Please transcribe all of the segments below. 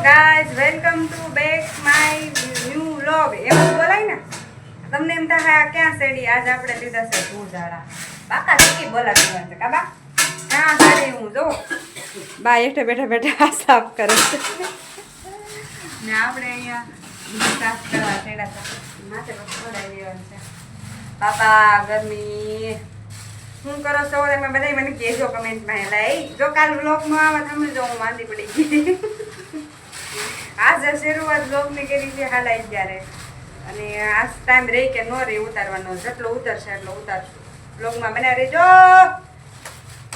Guys welcome to back my new vlog. એમ બોલાય ને તમને એમ થાય ક્યાં શેડી. આજ આપણે લીધા છે ભૂજાળા. બાકા શીખી બોલાતી છે કાબા ક્યાં શેડી. હું જો બા એટલે બેઠા બેઠા સાફ કરે છે ને આપણે અહીંયા સાફ કરવા શેડા માથે પડાવી દેવાનું છે. બાપા ગરમી શું કરો છો તમે બધા મને કહેજો કમેન્ટમાં. એટલે જો કાલ વ્લોગમાં આવે તમે જો હું માંદી પડી ગઈ. આજે શરૂઆત વ્લોગની કરી છે હાલ ત્યારે, અને આ ટાઈમ રહી કે ન રહી ઉતારવાનો. જેટલો ઉતરશે એટલો ઉતારશું. વ્લોગમાં બનાવી રહેજો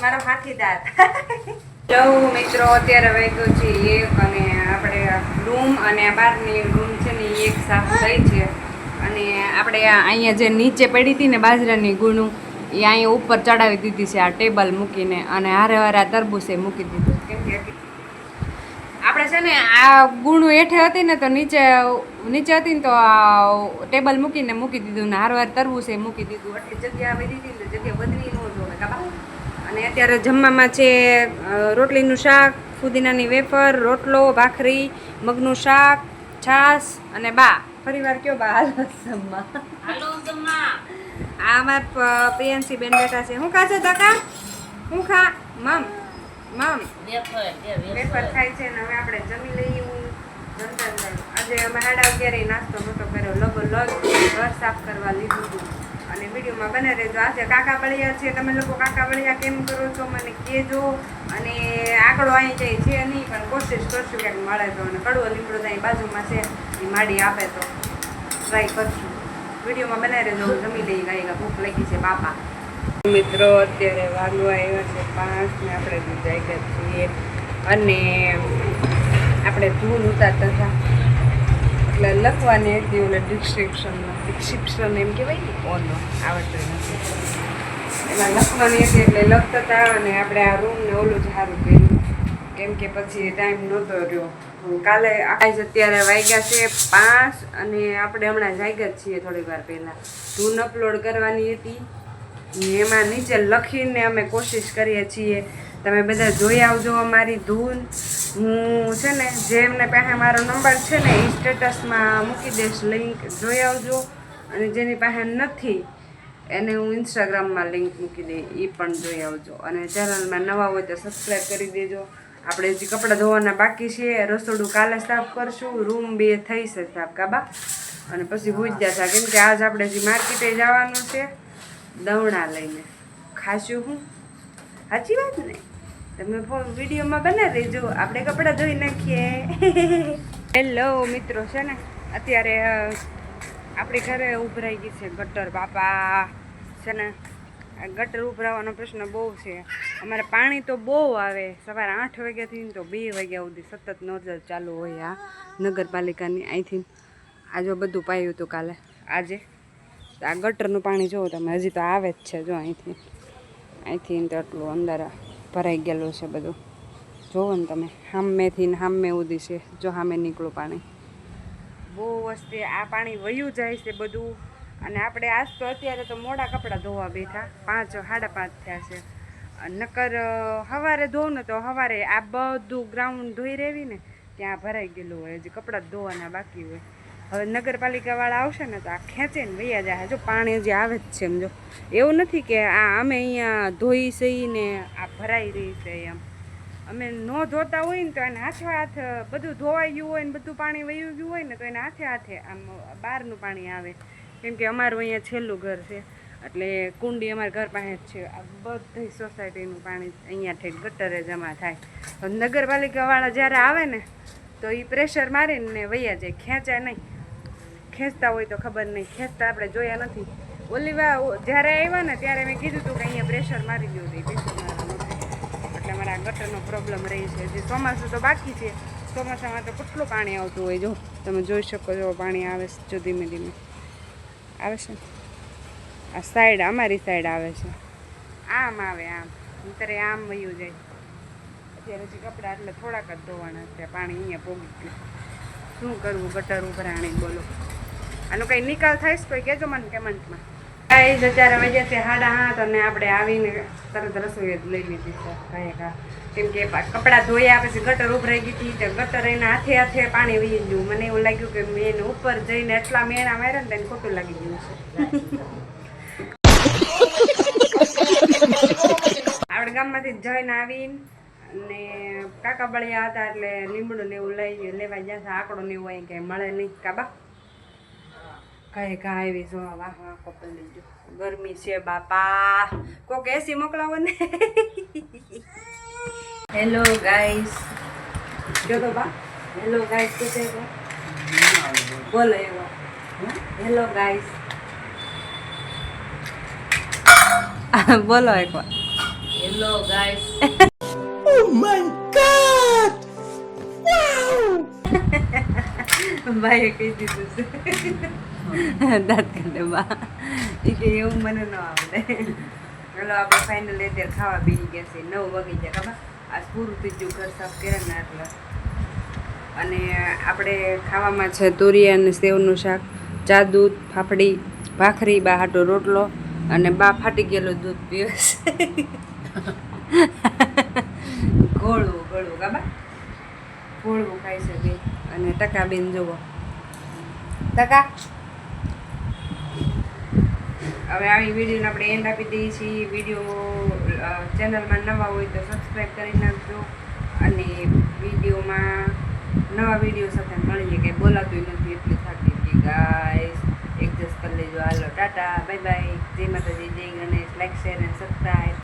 મારો હાથીદાર. જો મિત્રો અત્યારે વાગ્યો છે 1 અને આપણે રૂમ અને બહારની રૂમ છે ને એક સાફ થઈ છે. અને આપણે અહીંયા જે નીચે પડી હતી ને બાજરાની ગુણું એ અહીંયા ઉપર ચડાવી દીધી છે આ ટેબલ મૂકીને, અને હારે હારે આ તરબૂચે મૂકી દીધું. કેમ કે આપણે છે ને આ ગુણું હેઠે હતી ને તો નીચે હતી ને તો ટેબલ મૂકીને મૂકી દીધું ને હારવાર તરબૂચે મૂકી દીધું. એટલી જગ્યા આવી દીધી ને જગ્યા બદલી ન જોવે કાબા. અને અત્યારે જમવામાં છે રોટલીનું શાક, ફુદીનાની વેફર, રોટલો, ભાખરી, મગનું શાક, છાશ અને બા ફરીવાર કયો બા હાલો જમવા. આ અમારા પ્રિયંશી બેન બેઠા છે. શું ખાશે કાકા? શું ખા મમ વેફર ખાય છે ને હવે આપણે જમી લઈએ. આજે અમે 11:30 નાસ્તો નહોતો કર્યો. લગભગ ઘર સાફ કરવા લીધું હતું. અને વિડીયોમાં બને રહેજો. આજે કાકા બળિયા છે. તમે લોકો કાકા બળિયા કેમ કરો છો મને કહેજો. અને આંકડો અહીં જાય છે નહીં પણ કોશિશ કરશું ક્યાંક મળે તો. અને કડવો લીમડો અહીં બાજુમાં છે એ માડી આપે તો ટ્રાય કરશું. વિડીયોમાં બનાવી રહેજો. જમી લઈ ગઈ ભૂખ લાગી છે બાપા. મિત્રો અત્યારે વાગવા આવ્યા છે 5 ને આપણે જાગ્યા છીએ. અને આપણે ધૂન ઉતારતા હતા એટલે લખવાની હતી ઓલે ડિસ્ક્રિપ્શન એમ કહેવાય ને ઓનો આવડતું નથી એમાં લખવાની હતી એટલે લખતા હતા. અને આપણે આ રૂમને ઓલું જ સારું કર્યું કેમ કે પછી ટાઈમ નહોતો રહ્યો. કાલે આજ અત્યારે વાગ્યા છે 5 અને આપણે હમણાં જાગ્યા છીએ થોડી વાર પહેલાં. ધૂન અપલોડ કરવાની હતી એમાં નીચે લખીને અમે કોશિશ કરીએ છીએ. તમે બધા જોઈ આવજો અમારી ધૂન. હું છે ને જેમને પાસે મારો નંબર છે ને એ સ્ટેટસમાં મૂકી દઈશ લિંક, જોઈ આવજો. અને જેની પાસે નથી એને હું ઇન્સ્ટાગ્રામમાં લિંક મૂકી દઈ, એ પણ જોઈ આવજો. અને ચેનલમાં નવા હોય તો સબસ્ક્રાઈબ કરી દેજો. આપણે હજી કપડાં ધોવાના બાકી છે. રસોડું કાલે સાફ કરશું. રૂમ 2 થઈ છે સાફ કાબા. અને પછી ભૂજ જશે કેમ કે આજ આપણે હજી માર્કેટે જવાનું છે દવણા લઈને. ખાશું હું સાચી વાત ને. તમે વિડીયોમાં બનાવી દેજો. આપણે કપડાં ધોઈ નાખીએ. હેલો મિત્રો છે ને અત્યારે આપણી ઘરે ઉભરાઈ ગઈ છે ગટર. બાપા છે ને ગટર ઉભરાવાનો પ્રશ્ન બહુ છે. અમારે પાણી તો બહુ આવે. સવારે 8 વાગ્યાથી તો 2 વાગ્યા સુધી સતત નોઝલ ચાલુ હોય આ નગરપાલિકાની. અહીંથી આજે બધું પાયું હતું કાલે. આજે આ ગટરનું પાણી જુઓ તમે, હજી તો આવે જ છે. જો અહીંથી તો એટલું અંદર ભરાઈ ગયેલું છે બધું. જુઓ ને તમે સામેથી ને સામે ઉધી છે. જો સામે નીકળું પાણી બહુ વસ્તી. આ પાણી વયું જાય છે બધું. અને આપણે આજ તો અત્યારે તો મોડા કપડાં ધોવા બેઠા. 5 સાડા 5 થયા છે. નકર સવારે ધોવું ને તો સવારે આ બધું ગ્રાઉન્ડ ધોઈ રહેવી ને ત્યાં ભરાઈ ગયેલું હોય. હજી કપડાં ધોવાના બાકી હોય. હવે નગરપાલિકાવાળા આવશે ને તો આ ખેંચીને વૈયા જાય. જો પાણી હજી આવે જ છે એમ. જો એવું નથી કે આ અમે અહીંયા ધોઈ સહીને આ ભરાઈ રહી છે એમ. અમે ન ધોતા હોય ને તો એને હાથે હાથ બધું ધોવાઈ ગયું હોય ને બધું પાણી વયું ગયું હોય ને તો એને હાથે હાથે આમ બહારનું પાણી આવે. કેમ કે અમારું અહીંયા છેલ્લું ઘર છે એટલે કુંડી અમારા ઘર પાસે જ છે. આ બધી સોસાયટીનું પાણી અહીંયા ઠેક ગટરે જમા થાય. નગરપાલિકાવાળા જ્યારે આવે ને તો એ પ્રેશર મારીને વૈયા જાય. ખેંચાય નહીં. ખેંચતા હોય તો ખબર નહીં. ખેંચતા આપણે જોયા નથી. ઓલી વાર જ્યારે આવ્યા ને ત્યારે મેં કીધું હતું કે અહીંયા પ્રેશર મારી ગયું હતું. પ્રેશર મારવાનું એટલે અમારે આ ગટરનો પ્રોબ્લેમ રહી છે. હજી ચોમાસું તો બાકી છે. ચોમાસામાં તો કેટલું પાણી આવતું હોય. જો તમે જોઈ શકો છો પાણી આવે છે. જો ધીમે ધીમે આવે છે. આ સાઈડ અમારી સાઈડ આવે છે. આમ આવે આમ અત્યારે આમ વયું જાય. અત્યારે હજી કપડાં એટલે થોડાક જ ધોવાના છે. પાણી અહીંયા પોગી ગયું. શું કરવું ગટર ઉભરાણી બોલો. આનો કંઈ નિકાલ થાય છે કોઈ કહેજો મને કમેન્ટમાં. ગાઈસ અત્યારે વાગ્યા છે 7:30 અને આપણે આવીને તરત રસોઈ લઈ લીધી છે કાંઈ કેમ કે કપડાં ધોયા પછી ગટર ઉભરાઈ ગઈ હતી તો ગટર એના હાથે હાથે પાણી વહી ગયું. મને એવું લાગ્યું કે મેં ઉપર જઈને એટલા મેણા માર્યા ને તેને ખોટું લાગી ગયું છે. આપણે ગામમાંથી જઈને આવીને અને કાકા બળિયા હતા એટલે લીમડું ને એવું લેવા ગયા છે. આંકડો ને એવું અહીં કંઈ મળે નહીં કાબા કઈ કા આવી જો વાહ વાહ કપલ લીધું. ગરમી છે બાપા, કોક એસી મોકલાવો ને. હેલો ગાઈસ જો તો બા હેલો ગાઈસ તો છે બોલો એવો હેલો ગાઈસ બોલો એકવાર hello guys. Oh my god wow ભાઈએ કહી દીધું છે દાંત કાઢે બા એ કે એવું મને ન આવડે. ચલો આપણે ફાઇનલ અત્યારે ખાવા બેસી ગયા છે. 9 વાગી ગયા ખબર આજ પૂરું થઈ ગયું ઘર સાફ કર્યા ને એટલે. અને આપણે ખાવામાં છે તુરિયા અને સેવનું શાક, ચા દૂધ ફાફડી ભાખરી, બા હાટો રોટલો અને બા ફાટી ગયેલું દૂધ પીવે છે. ગોળવું ગોળવું કાબા ગોળવું ખાઈ છે બે. અને ટકા બેન જુઓ ટકા. હવે આવી વિડીયોને આપણે એન્ડ આપી દઈએ છીએ. વિડીયો ચેનલમાં નવા હોય તો સબસ્ક્રાઈબ કરી નાખજો. અને વિડીયોમાં નવા વિડીયો સાથે મળીએ. કંઈ બોલાતું નથી એટલી થતી હતી ગાઈસ, એડજસ્ટ કરી લેજો. હાલો ટાટા બાય બાય, જય માતાજી, જય ગણેશ. લાઈક શેર અને સબસ્ક્રાઈબ.